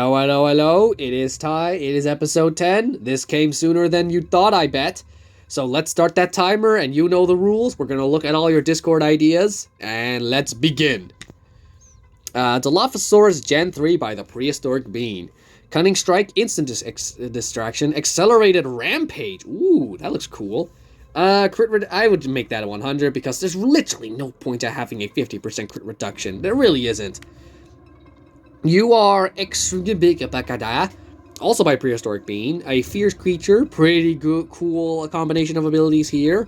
Hello, hello, hello. It is Ty. It is episode 10. This came sooner than you thought, I bet. So let's start that timer, and you know the rules. We're going to look at all your Discord ideas, and let's begin. Dilophosaurus Gen 3 by the Prehistoric Bean. Cunning Strike, Instant Distraction, Accelerated Rampage. Ooh, that looks cool. I would make that a 100 because there's literally no point to having a 50% crit reduction. There really isn't. You are extremely big, also by Prehistoric Bean, a fierce creature, pretty good, cool combination of abilities here.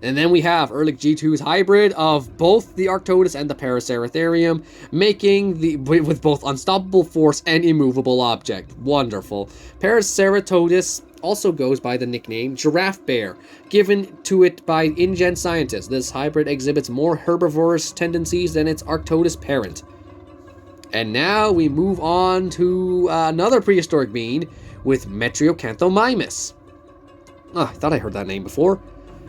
And then we have Erlich G2's hybrid of both the Arctodus and the Paraceratherium, making with both unstoppable force and immovable object. Wonderful. Paraceratodus also goes by the nickname Giraffe Bear, given to it by InGen scientists. This hybrid exhibits more herbivorous tendencies than its Arctodus parent. And now we move on to another Prehistoric Bean with Metriocanthomymus. Oh, I thought I heard that name before.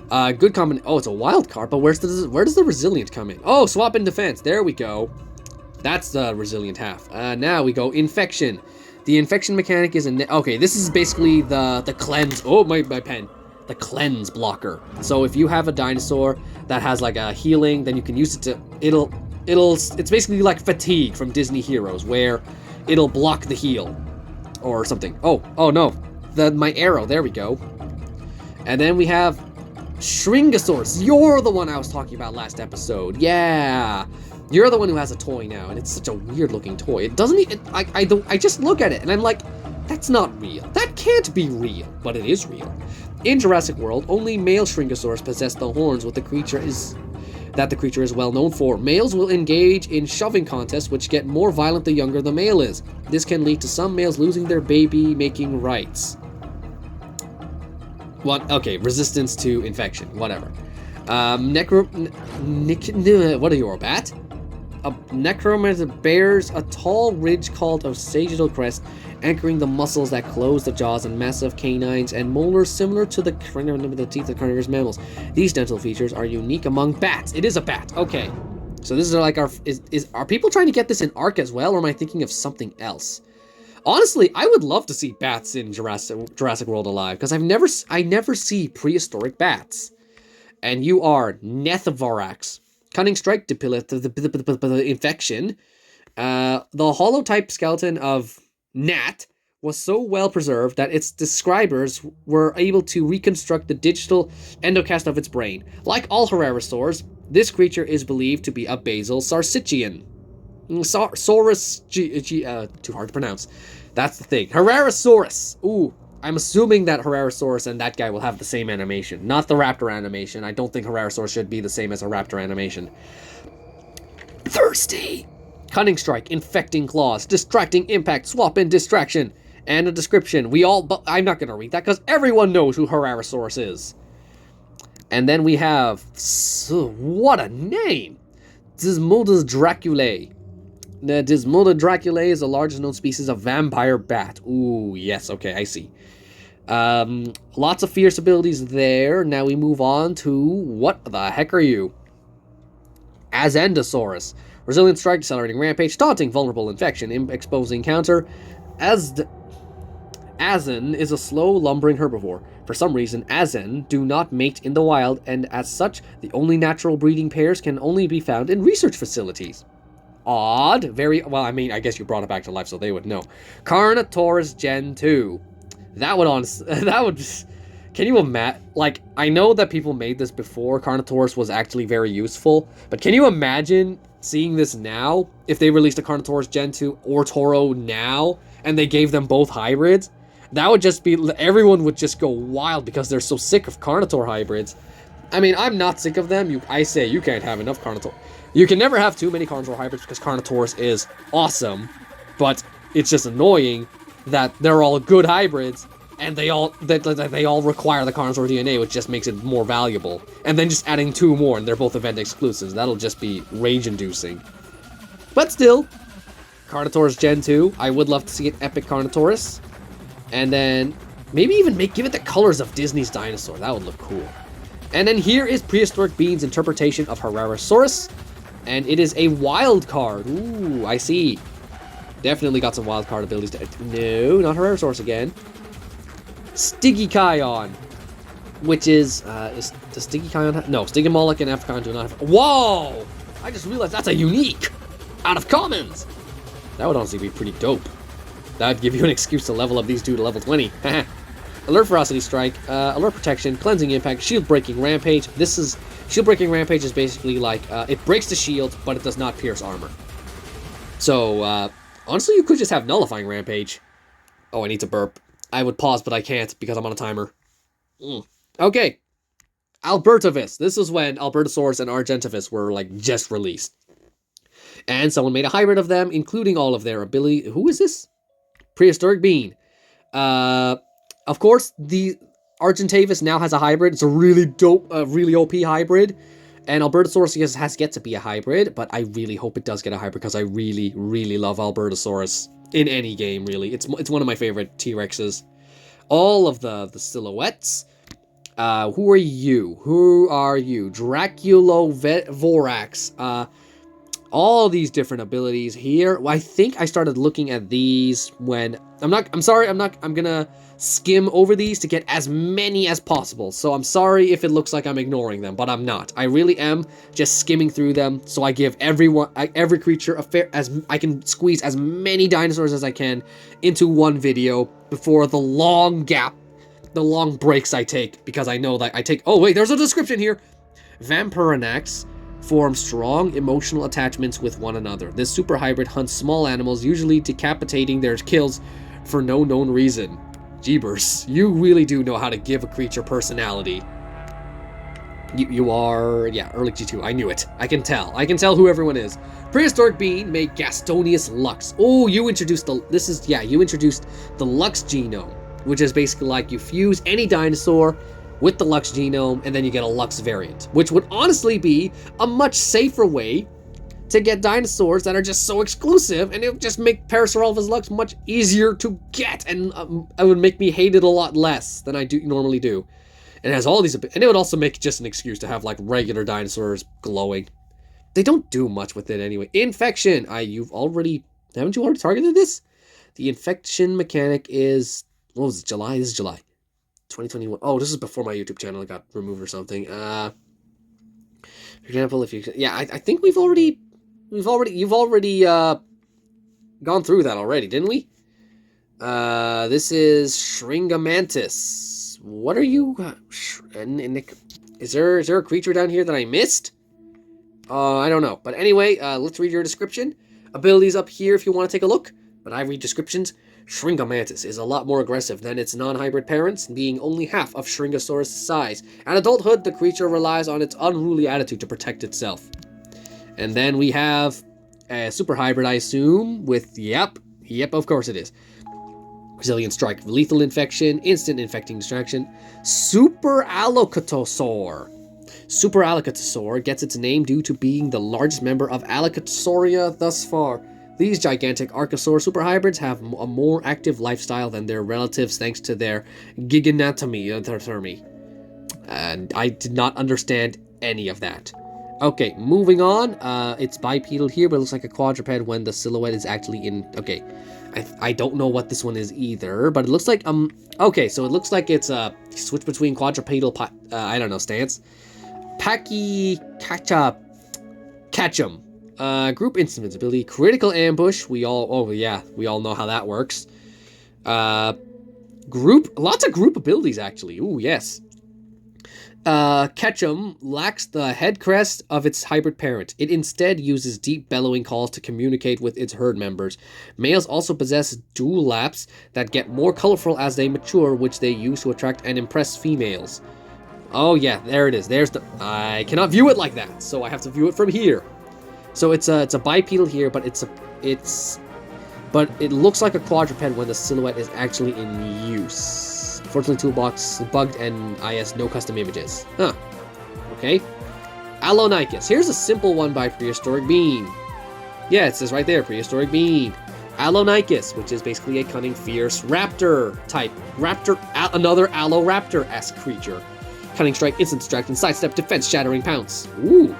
Good combination. Oh, it's a wild card, but where does the Resilient come in? Oh, swap in defense. There we go. That's the Resilient half. Now we go Infection. The Infection mechanic is okay, this is basically the cleanse. Oh, my pen. The cleanse blocker. So if you have a dinosaur that has like a healing, then you can use it to it's basically like Fatigue from Disney Heroes, where it'll block the heal or something. Oh no, my arrow, there we go. And then we have Shringosaurus. You're the one I was talking about last episode. Yeah, you're the one who has a toy now, and it's such a weird looking toy. It doesn't I just look at it and I'm like, that's not real. That can't be real, but it is real. In Jurassic World, only male Shringosaurus possess the horns the creature is well known for. Males will engage in shoving contests, which get more violent the younger the male is. This can lead to some males losing their baby-making rights. What? Okay, resistance to infection, whatever. What are you, a bat? A necromancer bears a tall ridge called a sagittal crest, anchoring the muscles that close the jaws and massive canines and molars similar to the teeth of carnivorous mammals. These dental features are unique among bats. It is a bat. Okay. So this is like are people trying to get this in Ark as well, or am I thinking of something else? Honestly, I would love to see bats in Jurassic World alive, because I never see prehistoric bats. And you are Nethovorax. Cunning Strike, Infection. The holotype skeleton of Nat was so well preserved that its describers were able to reconstruct the digital endocast of its brain. Like all Herrerasaurs, this creature is believed to be a basal Sarsician. Saurus, too hard to pronounce. That's the thing. Herrerasaurus. Ooh, I'm assuming that Herrerasaurus and that guy will have the same animation. Not the raptor animation. I don't think Herrerasaurus should be the same as a raptor animation. Thirsty. Cunning Strike, Infecting Claws, Distracting Impact, Swap in Distraction, and a description. But I'm not going to read that because everyone knows who Herrerasaurus is. And then we have, what a name! Dismodus draculae. The Dismodus draculae is the largest known species of vampire bat. Ooh, yes, okay, I see. Lots of fierce abilities there. Now we move on to, what the heck are you? Azendosaurus. Resilient Strike, Accelerating Rampage, Taunting, Vulnerable Infection, Exposing Counter. Azen is a slow, lumbering herbivore. For some reason, Azen do not mate in the wild, and as such, the only natural breeding pairs can only be found in research facilities. Odd. Very, well, I mean, I guess you brought it back to life, so they would know. Carnotaurus Gen 2. That would just... Can you imagine? Like, I know that people made this before. Carnotaurus was actually very useful. But can you imagine seeing this now? If they released a Carnotaurus Gen 2 or Toro now, and they gave them both hybrids? That would just be... Everyone would just go wild because they're so sick of Carnotaur hybrids. I mean, I'm not sick of them. I say you can't have enough Carnotaur. You can never have too many Carnotaur hybrids because Carnotaurus is awesome. But it's just annoying that they're all good hybrids. And they all require the Carnotaur DNA, which just makes it more valuable. And then just adding 2 more, and they're both event exclusives. That'll just be rage-inducing. But still, Carnotaurus Gen 2. I would love to see an epic Carnotaurus. And then maybe even give it the colors of Disney's dinosaur. That would look cool. And then here is Prehistoric Bean's interpretation of Herrerasaurus. And it is a wild card. Ooh, I see. Definitely got some wild card abilities. No, not Heretosaurus again. Stigikion, which is the Stigikion? No, Stygimoloch and Africon do not have. Whoa! I just realized that's a unique out of commons. That would honestly be pretty dope. That would give you an excuse to level up these two to level 20. Alert Ferocity Strike, Alert Protection, Cleansing Impact, Shield Breaking Rampage. This is Shield Breaking Rampage is basically like it breaks the shield, but it does not pierce armor. So honestly, you could just have Nullifying Rampage. Oh, I need to burp. I would pause, but I can't because I'm on a timer. Okay, Albertovis. This is when Albertosaurus and Argentavis were like just released, and someone made a hybrid of them, including all of their ability. Who is this? Prehistoric Being. Of course, the Argentavis now has a hybrid. It's a really dope, really OP hybrid. And Albertosaurus has yet to be a hybrid, but I really hope it does get a hybrid because I really, really love Albertosaurus in any game, really. It's one of my favorite T-Rexes. All of the silhouettes. Who are you? Who are you? Draculovorax. All these different abilities here. I think I started looking at these when I'm gonna skim over these to get as many as possible. So I'm sorry if it looks like I'm ignoring them, but I'm not. I really am just skimming through them. So I give every creature I can squeeze as many dinosaurs as I can into one video before the long gap, the long breaks I take, because I know that I take. Oh wait, there's a description here. Vampirinax form strong emotional attachments with one another. This super hybrid hunts small animals, usually decapitating their kills for no known reason. Jeebers, you really do know how to give a creature personality. You are, yeah, early G2. I knew it. I can tell who everyone is. Prehistoric Being made Gastonius Lux. Oh, you introduced the Lux genome, which is basically like you fuse any dinosaur with the Lux genome, and then you get a Lux variant, which would honestly be a much safer way to get dinosaurs that are just so exclusive, and it would just make Parasaurolophus Lux much easier to get, and it would make me hate it a lot less than I normally do. It has all these, and it would also make just an excuse to have like regular dinosaurs glowing. They don't do much with it anyway. Infection. Haven't you already targeted this? The infection mechanic is, what was it, July? This is July 2021. Oh, this is before my YouTube channel got removed or something. For example, if you, yeah, I think you've already gone through that already, didn't we? This is Shringamantis. What are you? Is there a creature down here that I missed? I don't know. But anyway, let's read your description. Abilities up here if you want to take a look. But I read descriptions. Shringamantis is a lot more aggressive than its non-hybrid parents, being only half of Shringosaurus' size. At adulthood, the creature relies on its unruly attitude to protect itself. And then we have a super hybrid, I assume, with, yep, of course it is. Resilient Strike, Lethal Infection, Instant Infecting Distraction, Super Allocatosaur. Super Allocatosaur gets its name due to being the largest member of Allocatosauria thus far. These gigantic Archosaur super hybrids have a more active lifestyle than their relatives thanks to their giganatomy. And I did not understand any of that. Okay, moving on. It's bipedal here, but it looks like a quadruped when the silhouette is actually in... Okay, I don't know what this one is either, but it looks like... Okay, so it looks like it's a switch between quadrupedal... I don't know, stance. Catchem. Group instance ability, critical ambush. We all know how that works. Lots of group abilities actually. Ooh, yes. Ketchum lacks the head crest of its hybrid parent. It instead uses deep bellowing calls to communicate with its herd members. Males also possess dual laps that get more colorful as they mature, which they use to attract and impress females. Oh yeah, there it is. I cannot view it like that, so I have to view it from here. So it's a bipedal here, but it looks like a quadruped when the silhouette is actually in use. Unfortunately, toolbox bugged and no custom images. Huh. Okay. Allonicus. Here's a simple one by Prehistoric Being. Yeah, it says right there, Prehistoric Being. Allonicus, which is basically a cunning, fierce raptor type. Another Alloraptor-esque creature. Cunning Strike, Instant Distraction, Sidestep, Defense, Shattering Pounce. Ooh,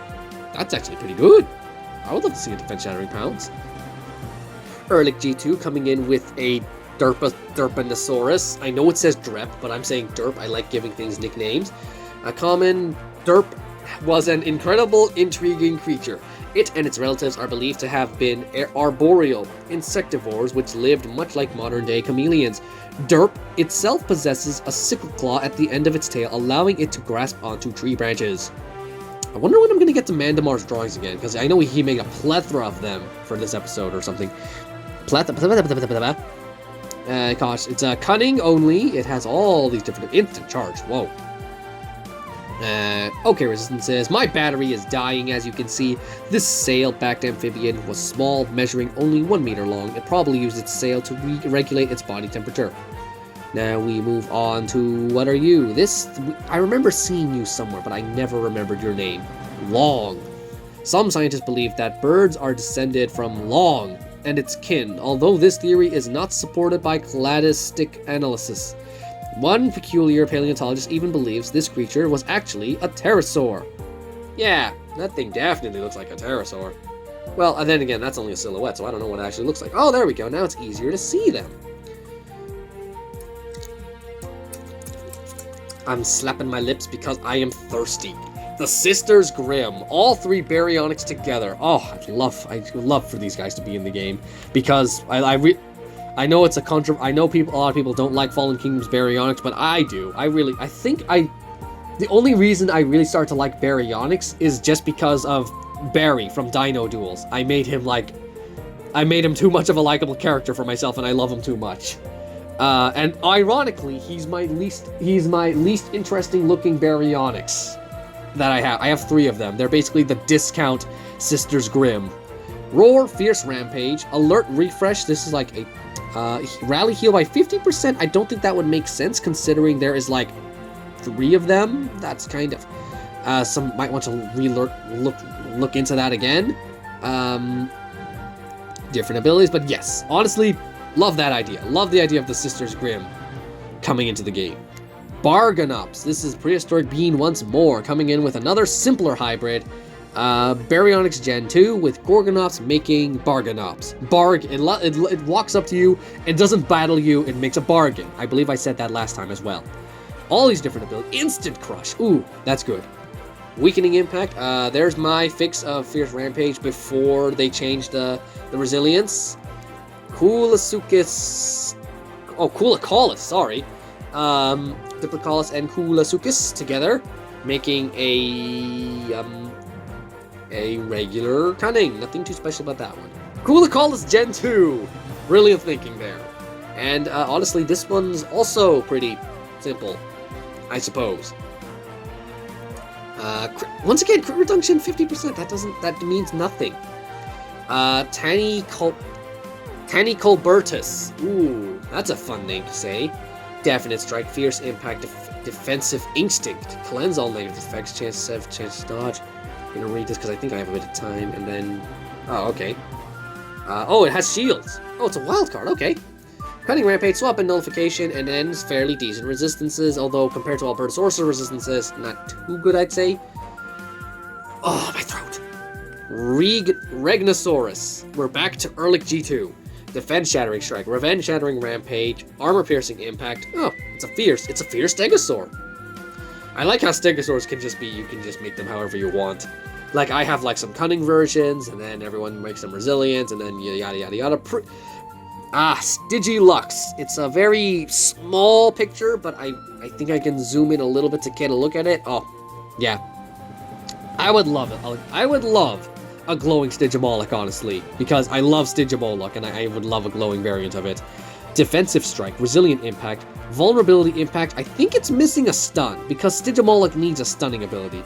that's actually pretty good. I would love to see a Defense Shattering Pounce. Ehrlich G2 coming in with a Derpanosaurus. I know it says Drep, but I'm saying Derp. I like giving things nicknames. A common Derp was an incredible, intriguing creature. It and its relatives are believed to have been arboreal insectivores which lived much like modern-day chameleons. Derp itself possesses a sickle claw at the end of its tail, allowing it to grasp onto tree branches. I wonder when I'm going to get to Mandamar's drawings again, because I know he made a plethora of them for this episode or something. Gosh, it's cunning only. It has all these different instant charge. Whoa. Okay, resistances. My battery is dying, as you can see. This sail-backed amphibian was small, measuring only 1 meter long. It probably used its sail to regulate its body temperature. Now we move on to, what are you? I remember seeing you somewhere, but I never remembered your name. Long. Some scientists believe that birds are descended from Long and its kin, although this theory is not supported by cladistic analysis. One peculiar paleontologist even believes this creature was actually a pterosaur. Yeah, that thing definitely looks like a pterosaur. Well, and then again, that's only a silhouette, so I don't know what it actually looks like. Oh, there we go. Now it's easier to see them. I'm slapping my lips because I am thirsty. The Sisters Grimm, all 3 baryonyx together. Oh, I'd love for these guys to be in the game, because I know it's a I know a lot of people don't like Fallen Kingdom's baryonyx, but I do. The only reason I really started to like baryonyx is just because of Barry from Dino Duels. I made him too much of a likable character for myself, and I love him too much. And ironically, he's my least interesting looking baryonyx that I have. I have 3 of them. They're basically the discount Sisters Grimm. Roar, Fierce Rampage, Alert, Refresh. This is like a rally heal by 50%. I don't think that would make sense considering there is like 3 of them. That's kind of some might want to look into that again. Different abilities, but yes, honestly, love that idea. Love the idea of the Sisters Grimm coming into the game. Bargonops. This is Prehistoric Being once more, coming in with another simpler hybrid. Baryonyx Gen 2 with Gorgonops making Bargonops. It walks up to you, it doesn't battle you, it makes a bargain. I believe I said that last time as well. All these different abilities. Instant Crush. Ooh, that's good. Weakening Impact. There's my fix of Fierce Rampage before they changed the resilience. Coolasuchus. Oh, Coolacaulus, sorry. Diplocaulus and Coolasuchus together, making a regular cunning. Nothing too special about that one. Coolacaulus Gen 2. Brilliant thinking there. And honestly, this one's also pretty simple, I suppose. Once again, crit reduction 50%. That means nothing. Tanicolbertus. Ooh, that's a fun name to say. Definite Strike, Fierce Impact, Defensive Instinct, Cleanse all negative effects, chance to dodge. I'm gonna read this because I think I have a bit of time, and then... Oh, okay. Oh, it has shields. Oh, it's a wild card, okay. Cunning Rampage, Swap and Nullification, and then fairly decent resistances, although compared to Albertosaurus resistances, not too good, I'd say. Oh, my throat. Regnosaurus. We're back to Ehrlich G2. Defense Shattering Strike, Revenge Shattering Rampage, Armor Piercing Impact. Oh, it's a fierce Stegosaur. I like how Stegosaurs can just be, you can just make them however you want. Like, I have like some cunning versions, and then everyone makes them resilient, and then yada yada yada. Stigilux. It's a very small picture, but I think I can zoom in a little bit to get a look at it. Oh, yeah. I would love it. I would love a glowing Stygimoloch, honestly, because I love Stygimoloch, and I would love a glowing variant of it. Defensive Strike, Resilient Impact, Vulnerability Impact. I think it's missing a stun, because Stygimoloch needs a stunning ability.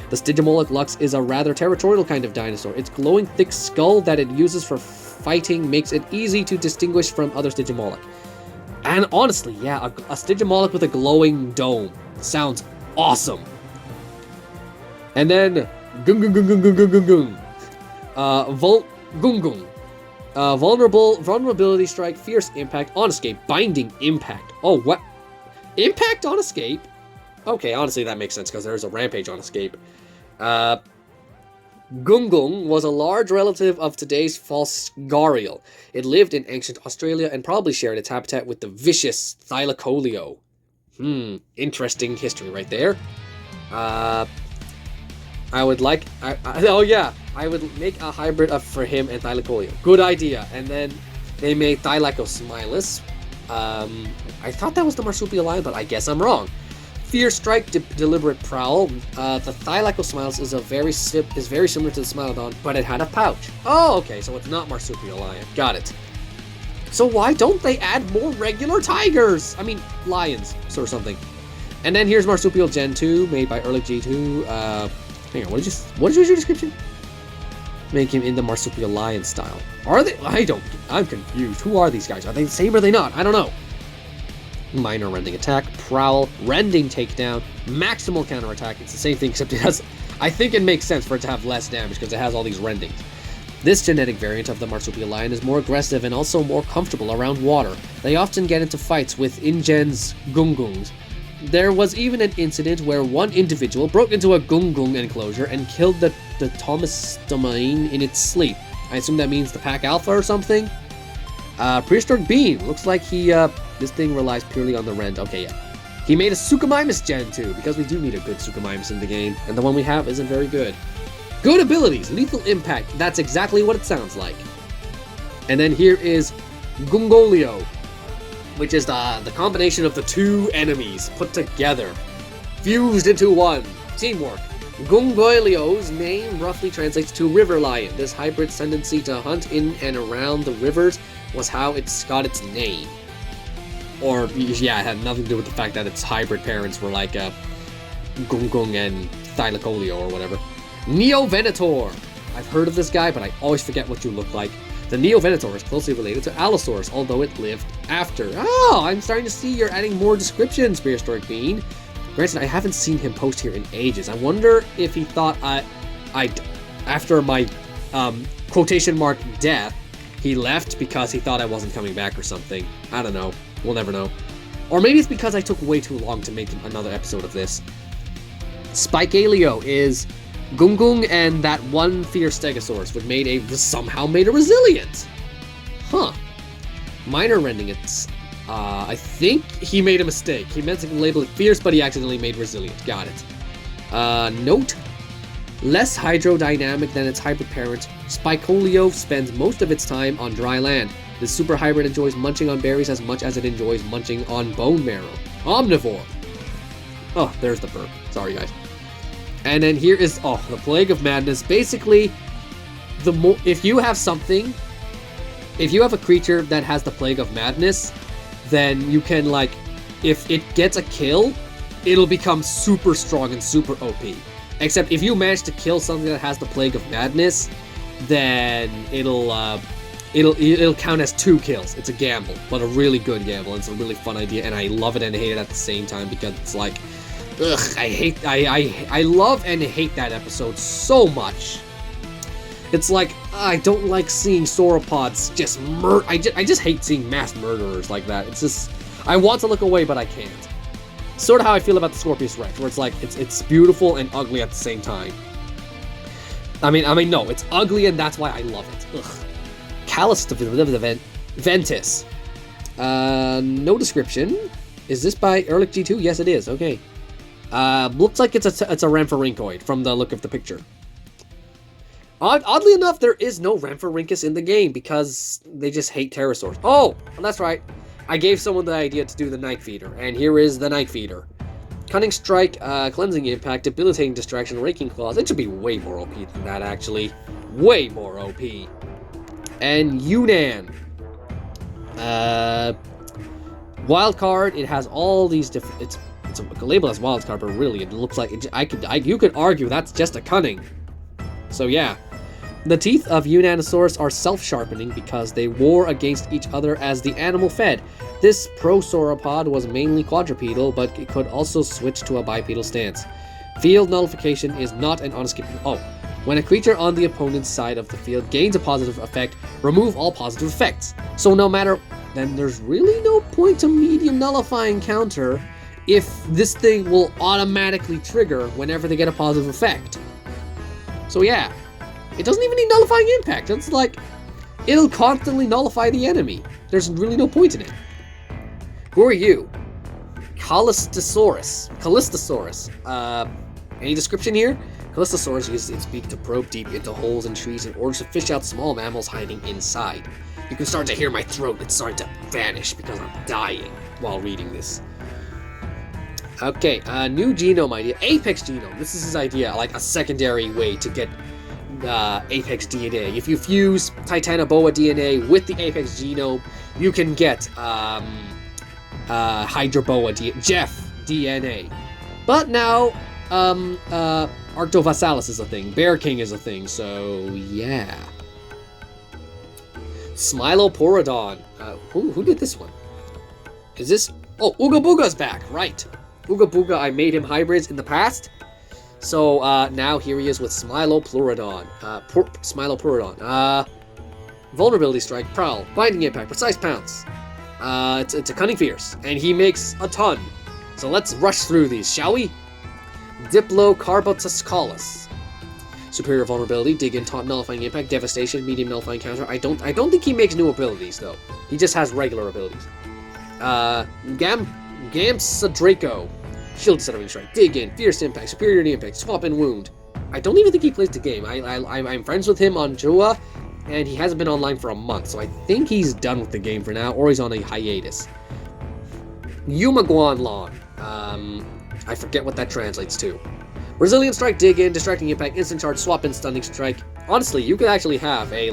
The Stygimoloch Lux is a rather territorial kind of dinosaur. Its glowing thick skull that it uses for fighting makes it easy to distinguish from other Stygimoloch. And honestly, yeah, a Stygimoloch with a glowing dome sounds awesome. And then, Gung. Vulnerability Strike, Fierce Impact, On Escape, Binding Impact. Oh, what? Impact on Escape? Okay, honestly, that makes sense, because there's a Rampage on Escape. Gungung was a large relative of today's false gharial. It lived in ancient Australia and probably shared its habitat with the vicious Thylacoleo. Interesting history right there. I would like... I would make a hybrid for him and Thylacoleo. Good idea. And then they made Thylacosmilus. I thought that was the marsupial lion, but I guess I'm wrong. Fear Strike, Deliberate Prowl. The Thylacosmilus is very similar to the Smilodon, but it had a pouch. Oh, okay, so it's not marsupial lion. Got it. So why don't they add more regular tigers? I mean, lions, or something. And then here's Marsupial Gen 2, made by Ehrlich G2. Hang on, what is your description? Make him in the Marsupial Lion style. Are they? I'm confused. Who are these guys? Are they the same or are they not? I don't know. Minor rending attack, prowl, rending takedown, maximal counterattack. It's the same thing, except it has... I think it makes sense for it to have less damage because it has all these rendings. This genetic variant of the marsupial lion is more aggressive and also more comfortable around water. They often get into fights with InGen's gungungs. There was even an incident where one individual broke into a gungung enclosure and killed the Thomastomine in its sleep. I assume that means the pack alpha or something? Prehistoric Bean. Looks like he, this thing relies purely on the rend. Okay, yeah. He made a Suchomimus Gen 2, because we do need a good Suchomimus in the game, and the one we have isn't very good. Good abilities, lethal impact. That's exactly what it sounds like. And then here is Gungolio, which is the combination of the two enemies put together, fused into one. Teamwork. Gungolio's name roughly translates to river lion. This hybrid's tendency to hunt in and around the rivers was how it's got its name. Or, yeah, it had nothing to do with the fact that its hybrid parents were like Gungung and Thylacoleo or whatever. Neovenator. I've heard of this guy, but I always forget what you look like. The Neovenator is closely related to Allosaurus, although it lived after. Oh, I'm starting to see you're adding more descriptions, Prehistoric Bean. Granted, I haven't seen him post here in ages. I wonder if he thought after my quotation mark death, he left because he thought I wasn't coming back or something. I don't know. We'll never know. Or maybe it's because I took way too long to make another episode of this. Spikealeo is Gungung and that one fierce Stegosaurus, which somehow made a resilient. Huh. Minor rending it's... I think he made a mistake. He meant to label it fierce, but he accidentally made resilient. Got it. Note. Less hydrodynamic than its hybrid parent, Spikeoleo spends most of its time on dry land. This super hybrid enjoys munching on berries as much as it enjoys munching on bone marrow. Omnivore. Oh, there's the burp. Sorry, guys. And then here is, the Plague of Madness. Basically, if you have a creature that has the Plague of Madness, then you can, if it gets a kill, it'll become super strong and super OP. Except if you manage to kill something that has the Plague of Madness, then it'll count as 2 kills. It's a gamble, but a really good gamble. It's a really fun idea, and I love it and hate it at the same time because it's like, ugh, I love and hate that episode so much. It's like, I don't like seeing sauropods just I just hate seeing mass murderers like that. It's just, I want to look away, but I can't. Sort of how I feel about the Scorpius Rex, where it's like, it's beautiful and ugly at the same time. I mean, no, it's ugly and that's why I love it. Ugh. Callus Ventus. No description. Is this by Ehrlich G2? Yes, it is. Okay. Looks like it's a Rhamphorhynchoid from the look of the picture. Oddly enough, there is no Rhamphorhynchus in the game because they just hate pterosaurs. Oh, that's right. I gave someone the idea to do the Night Feeder, and here is the Night Feeder. Cunning Strike, Cleansing Impact, Debilitating Distraction, Raking Claws. It should be way more OP than that, actually. Way more OP. And Yunnan. Wild card. It has all these different. It's labeled as wild card, but really, it looks like you could argue that's just a cunning. So yeah. The teeth of Unanosaurus are self-sharpening because they war against each other as the animal fed. This prosauropod was mainly quadrupedal, but it could also switch to a bipedal stance. Field nullification is not an unescapable... When a creature on the opponent's side of the field gains a positive effect, remove all positive effects. So no matter... Then there's really no point to medium nullifying counter if this thing will automatically trigger whenever they get a positive effect. So yeah. It doesn't even need nullifying impact. It's like, it'll constantly nullify the enemy. There's really no point in it. Who are you? Callistosaurus. Any description here? Callistosaurus uses its beak to probe deep into holes in trees in order to fish out small mammals hiding inside. You can start to hear my throat. It's starting to vanish because I'm dying while reading this. Okay, new genome idea. Apex genome. This is his idea, like a secondary way to get Apex DNA. If you fuse Titanoboa DNA with the Apex genome, you can get Hydroboa Jeff DNA. But now, Arctovassalis is a thing. Bear King is a thing, so yeah. Smiloporodon. Who did this one? Is this... Oh, Ooga Booga's back, right. Ooga Booga, I made him hybrids in the past. So, now here he is with Smiloporodon. Vulnerability Strike, Prowl, Binding Impact, Precise Pounce. It's a Cunning Fierce, and he makes a ton. So let's rush through these, shall we? Diplocarbotuscalis. Superior Vulnerability, Dig In, Taunt, Nullifying Impact, Devastation, Medium Nullifying Counter. I don't think he makes new abilities, though. He just has regular abilities. Gamsadraco. Shield Settling Strike, Dig In, Fierce Impact, Superiority Impact, Swap and Wound. I don't even think he plays the game. I'm friends with him on JWA, and he hasn't been online for a month, so I think he's done with the game for now, or he's on a hiatus. Yumaguanlon. I forget what that translates to. Resilient Strike, Dig In, Distracting Impact, Instant Charge, Swap and Stunning Strike. Honestly, you could actually have a,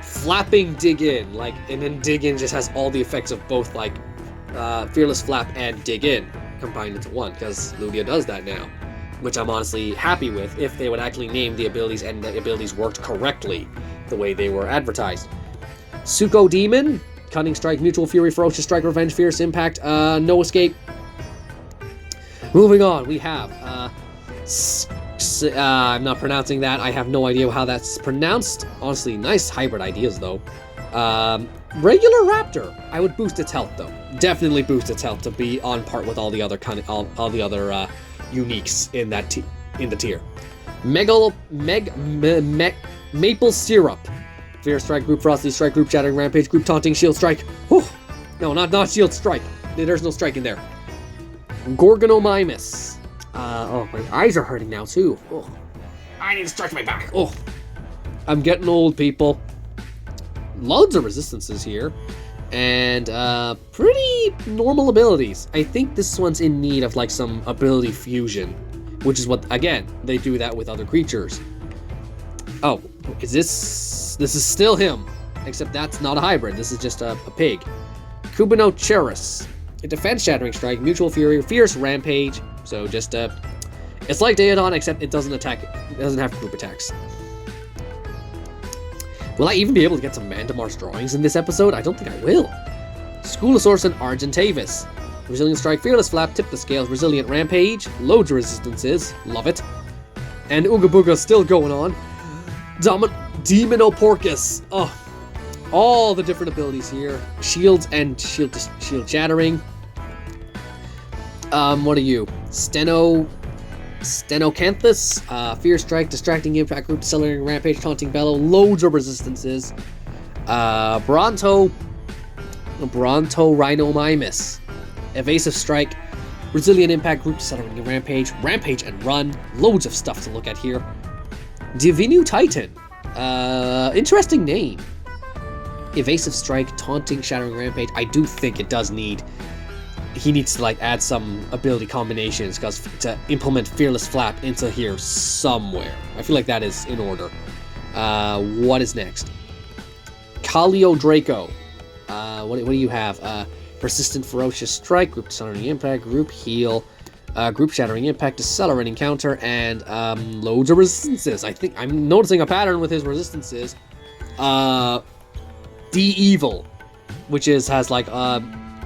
flapping Dig In, and then Dig In just has all the effects of both, Fearless Flap and Dig In combined into one, because Lugia does that now, which I'm honestly happy with if they would actually name the abilities and the abilities worked correctly the way they were advertised. Suko Demon, Cunning Strike, Mutual Fury, Ferocious Strike, Revenge, Fierce Impact, No Escape. Moving on, we have I'm not pronouncing that. I have no idea how that's pronounced. Honestly, nice hybrid ideas though. Regular Raptor. I would boost its health though. Definitely boost its health to be on par with all the other uniques in that in the tier. Maple Syrup. Fear Strike, Group Frosty Strike, Group Shattering Rampage, Group Taunting, Shield Strike. Whew. No, not Shield Strike. There's no strike in there. Gorgonomimus. Oh, my eyes are hurting now too. Oh. I need to stretch my back. Oh, I'm getting old, people. Loads of resistances here, and pretty normal abilities. I think this one's in need of some ability fusion, which is what, again, they do that with other creatures. Oh, is this is still him, except that's not a hybrid. This is just a pig. Kubinocherus. A Defense Shattering Strike, Mutual Fury, Fierce Rampage. So just it's like Daedon, except it doesn't attack. It doesn't have group attacks. Will I even be able to get some Mandamar's drawings in this episode? I don't think I will. Schoolosaurus and Argentavis. Resilient Strike, Fearless Flap, Tip the Scales, Resilient Rampage, loads of resistances, love it. And Ooga Booga's still going on. Deminoporcus. Oh, all the different abilities here. Shields and shield shattering. What are you? Stenocanthus, Fear Strike, Distracting Impact, Group Accelerating Rampage, Taunting Bellow, loads of resistances. Bronto Rhinomimus, Evasive Strike, Resilient Impact, Group Accelerating Rampage, Rampage and Run, loads of stuff to look at here. Divinu Titan, interesting name. Evasive Strike, Taunting, Shattering Rampage. I do think it does need... He needs to add some ability combinations because to implement Fearless Flap into here somewhere. I feel like that is in order. What is next? Calio Draco. What do you have? Persistent Ferocious Strike, Group Dishonoring Impact, Group Heal, Group Shattering Impact, Accelerating Counter, and loads of resistances. I think I'm noticing a pattern with his resistances. D-Evil, which has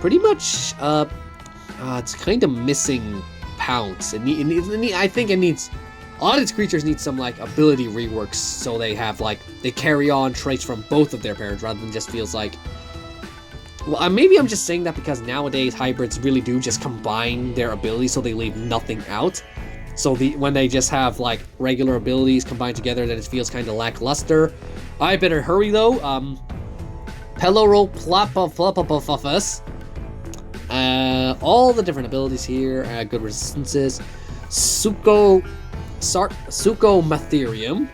pretty much it's kind of missing pounce. I think it needs, a lot of its creatures need some ability reworks so they have they carry on traits from both of their parents rather than just feels like, well, maybe I'm just saying that because nowadays hybrids really do just combine their abilities so they leave nothing out. So when they just have like regular abilities combined together, then it feels kind of lackluster. I better hurry though. Peloro Plapophophus. All the different abilities here. Good resistances. Suchomatherium.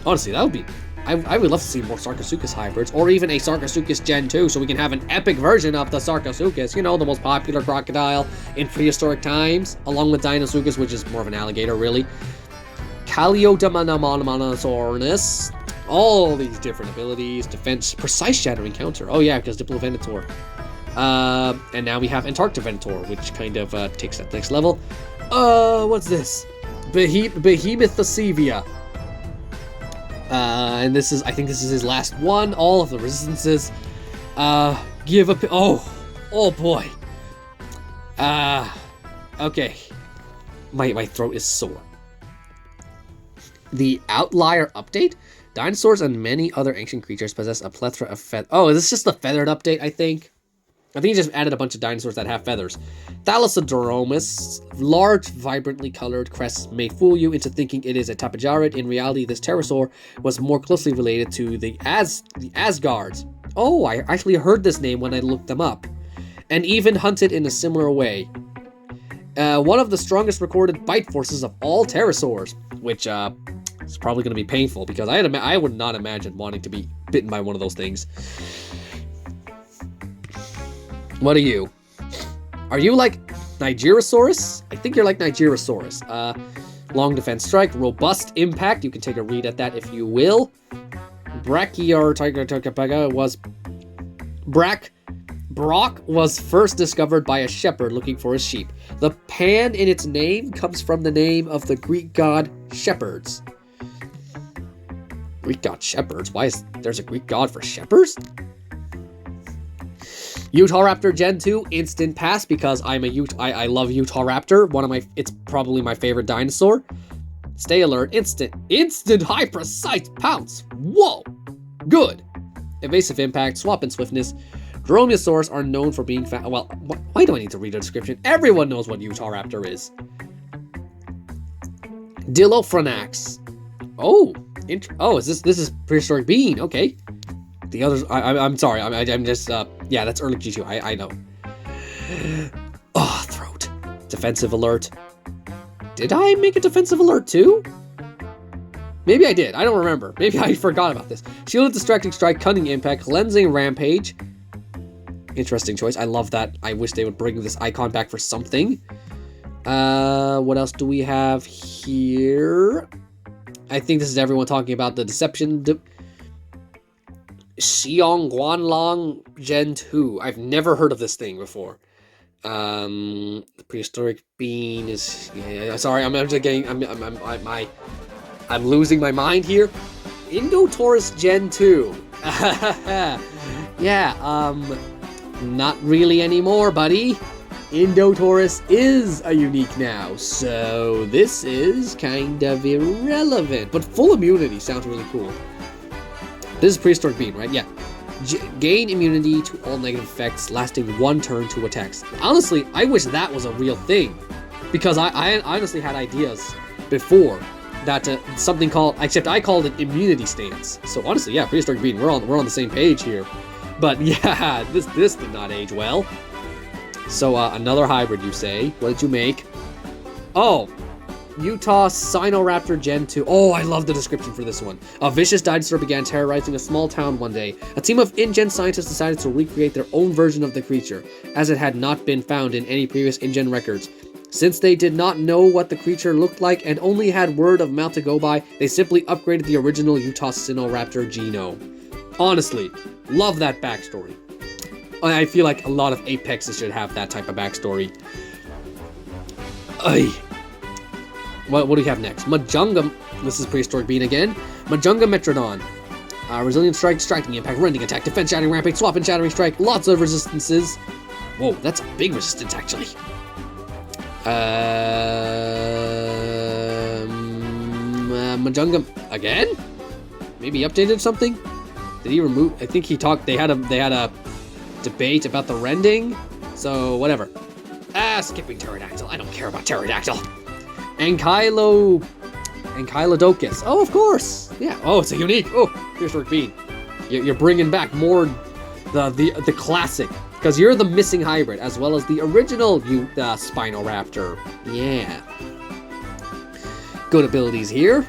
Honestly, that would be... I would love to see more Sarcosuchus hybrids, or even a Sarcosuchus Gen 2, so we can have an epic version of the Sarcosuchus, you know, the most popular crocodile in prehistoric times, along with Dinosuchus, which is more of an alligator, really. Caliodamanamanosaurus. All these different abilities. Defense, precise shattering counter. Oh yeah, because Diplovenator. And now we have Antarctivenator, which kind of takes that next level. What's this? Behemothosevia. And this is, I think this is his last one. All of the resistances. Give up. Oh boy. Okay. My throat is sore. The Outlier update? Dinosaurs and many other ancient creatures possess a plethora of feathers. Oh, is this just the feathered update, I think? I think he just added a bunch of dinosaurs that have feathers. Thalassodromus, large, vibrantly colored crests may fool you into thinking it is a tapejarid. In reality, this pterosaur was more closely related to the Asgards. Oh, I actually heard this name when I looked them up. And even hunted in a similar way. One of the strongest recorded bite forces of all pterosaurs, which is probably going to be painful because I would not imagine wanting to be bitten by one of those things. What are you? Are you like Nigerosaurus? I think you're like Nigerosaurus. Long defense strike, robust impact. You can take a read at that if you will. Brock was first discovered by a shepherd looking for his sheep. The pan in its name comes from the name of the Greek god Shepherds. Greek god Shepherds? Why is there's a Greek god for shepherds? Utahraptor Gen 2, instant pass because I love Utahraptor. It's probably my favorite dinosaur. Stay alert, instant high precise pounce. Whoa, good. Evasive impact, swap and swiftness. Dromaeosaurs are known for being fast. Well, why do I need to read a description? Everyone knows what Utahraptor is. Dilophonax. Oh, is this is prehistoric being? Okay. The others, I'm sorry, I'm just, yeah, that's early G2, I know. Oh, throat. Defensive alert. Did I make a defensive alert too? Maybe I did, I don't remember. Maybe I forgot about this. Shielded Distracting Strike, Cunning Impact, Cleansing Rampage. Interesting choice, I love that. I wish they would bring this icon back for something. What else do we have here? I think this is everyone talking about the Deception... Xiong Guanlong Gen 2. I've never heard of this thing before. The prehistoric being is... Yeah, sorry, I'm just getting... I'm losing my mind here. Indotaurus Gen 2. Yeah, not really anymore, buddy. Indotaurus is a unique now, so this is kind of irrelevant. But full immunity sounds really cool. This is prehistoric being, right? Yeah. Gain immunity to all negative effects, lasting 1 turn to attacks. Honestly, I wish that was a real thing. Because I honestly had ideas before that something called, except I called it immunity stance. So honestly, yeah, prehistoric being, we're on the same page here. But yeah, this did not age well. So another hybrid, you say? What did you make? Oh, Utah Sinoraptor Gen 2. Oh, I love the description for this one. A vicious dinosaur began terrorizing a small town one day. A team of InGen scientists decided to recreate their own version of the creature, as it had not been found in any previous InGen records. Since they did not know what the creature looked like and only had word of mouth to go by, they simply upgraded the original Utah Sinoraptor genome. Honestly, love that backstory. I feel like a lot of Apexes should have that type of backstory. Ay. What do we have next? Majunga. This is prehistoric being again. Majunga Metrodon. Resilient strike, striking impact, rending attack, defense, shattering rampage, swap and shattering strike. Lots of resistances. Whoa, that's a big resistance actually. Majunga again? Maybe updated something? Did he remove? I think he talked. They had a debate about the rending. So whatever. Skipping pterodactyl. I don't care about pterodactyl. Ankylodocus. Oh, of course. Yeah. Oh, it's a unique. Oh, prehistoric being. You're bringing back more the classic, because you're the missing hybrid as well as the original Spinoraptor. Yeah. Good abilities here.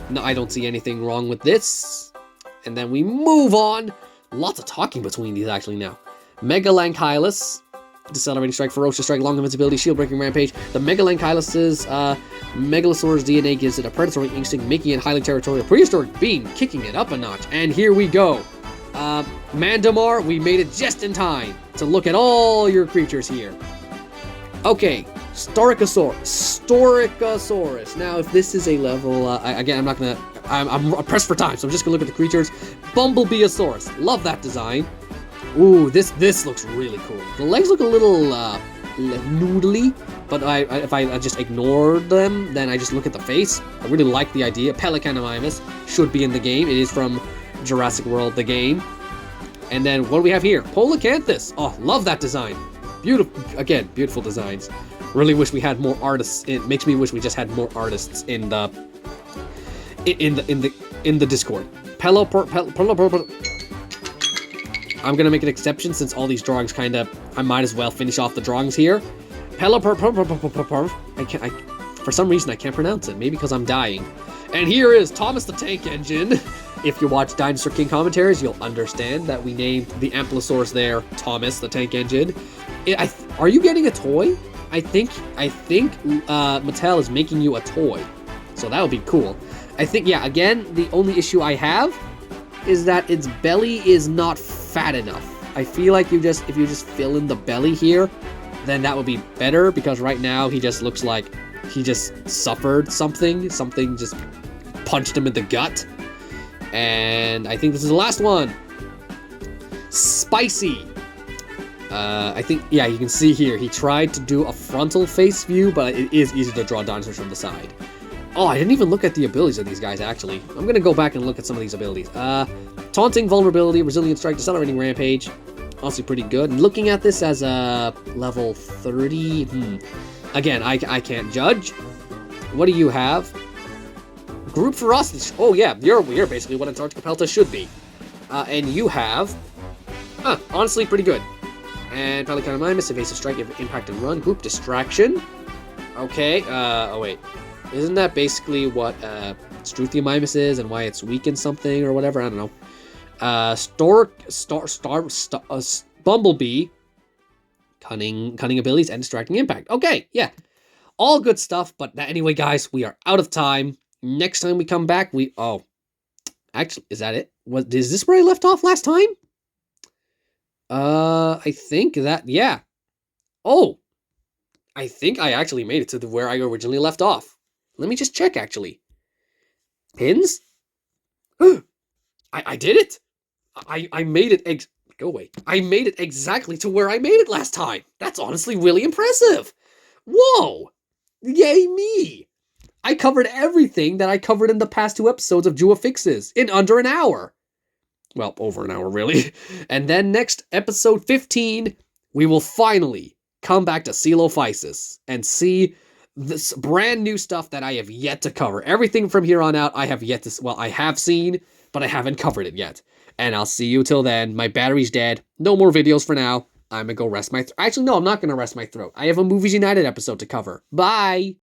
No, I don't see anything wrong with this. And then we move on. Lots of talking between these actually now. Megalankylus. Decelerating strike, ferocious strike, long invincibility, shield breaking rampage. The Megalankylus' Megalosaurus DNA gives it a predatory instinct, making it highly territorial. Prehistoric being, kicking it up a notch. And here we go. Mandamar, we made it just in time to look at all your creatures here. Okay, Storicosaurus. Now, if this is a level, again, I'm not gonna, I'm pressed for time, so I'm just gonna look at the creatures. Bumblebeeosaurus, love that design. Ooh, this looks really cool. The legs look a little noodly, but if I just ignore them, then I just look at the face. I really like the idea. Pelicanomimus should be in the game. It is from Jurassic World, the game. And then what do we have here? Polacanthus. Oh, love that design. Beautiful. Again, beautiful designs. Really wish we had more artists. It makes me wish we just had more artists in the Discord. I'm gonna make an exception since all these drawings I might as well finish off the drawings here. For some reason I can't pronounce it, maybe because I'm dying. And here is Thomas the Tank Engine. If you watch Dinosaur King commentaries, you'll understand that we named the Amplosaurus there Thomas the Tank Engine. Are you getting a toy? I think Mattel is making you a toy, so that would be cool. I think, yeah, again, the only issue I have is that its belly is not fat enough. I feel like if you just fill in the belly here, then that would be better, because right now he just looks like he just suffered something just punched him in the gut. And I think this is the last one. Spicy. I think, yeah, you can see here he tried to do a frontal face view, but it is easy to draw dinosaurs from the side. Oh, I didn't even look at the abilities of these guys, actually. I'm gonna go back and look at some of these abilities. Taunting, Vulnerability, Resilient Strike, Decelerating Rampage. Honestly, pretty good. And looking at this as a level 30, again, I can't judge. What do you have? Group Ferocity. Oh, yeah, you're basically what Antarctica Pelta should be. And you have... honestly, pretty good. And Pelicanomimus, Evasive Strike, Impact and Run. Group Distraction. Okay, oh wait. Isn't that basically what Struthiomimus is and why it's weak in something or whatever? I don't know. Bumblebee, cunning abilities, and distracting impact. Okay, yeah. All good stuff, but anyway, guys, we are out of time. Next time we come back, actually, is that it? Is this where I left off last time? I think that, yeah. Oh, I think I actually made it to where I originally left off. Let me just check, actually. Pins? I did it! I made it go away. I made it exactly to where I made it last time. That's honestly really impressive. Whoa! Yay me! I covered everything that I covered in the past 2 episodes of JWA Fixes in under an hour. Well, over an hour, really. And then next, episode 15, we will finally come back to Coelophysis and see this brand new stuff that I have yet to cover. Everything from here on out, I have seen, but I haven't covered it yet. And I'll see you till then. My battery's dead. No more videos for now. I'm gonna go rest my throat. Actually, no, I'm not gonna rest my throat. I have a Movies United episode to cover. Bye!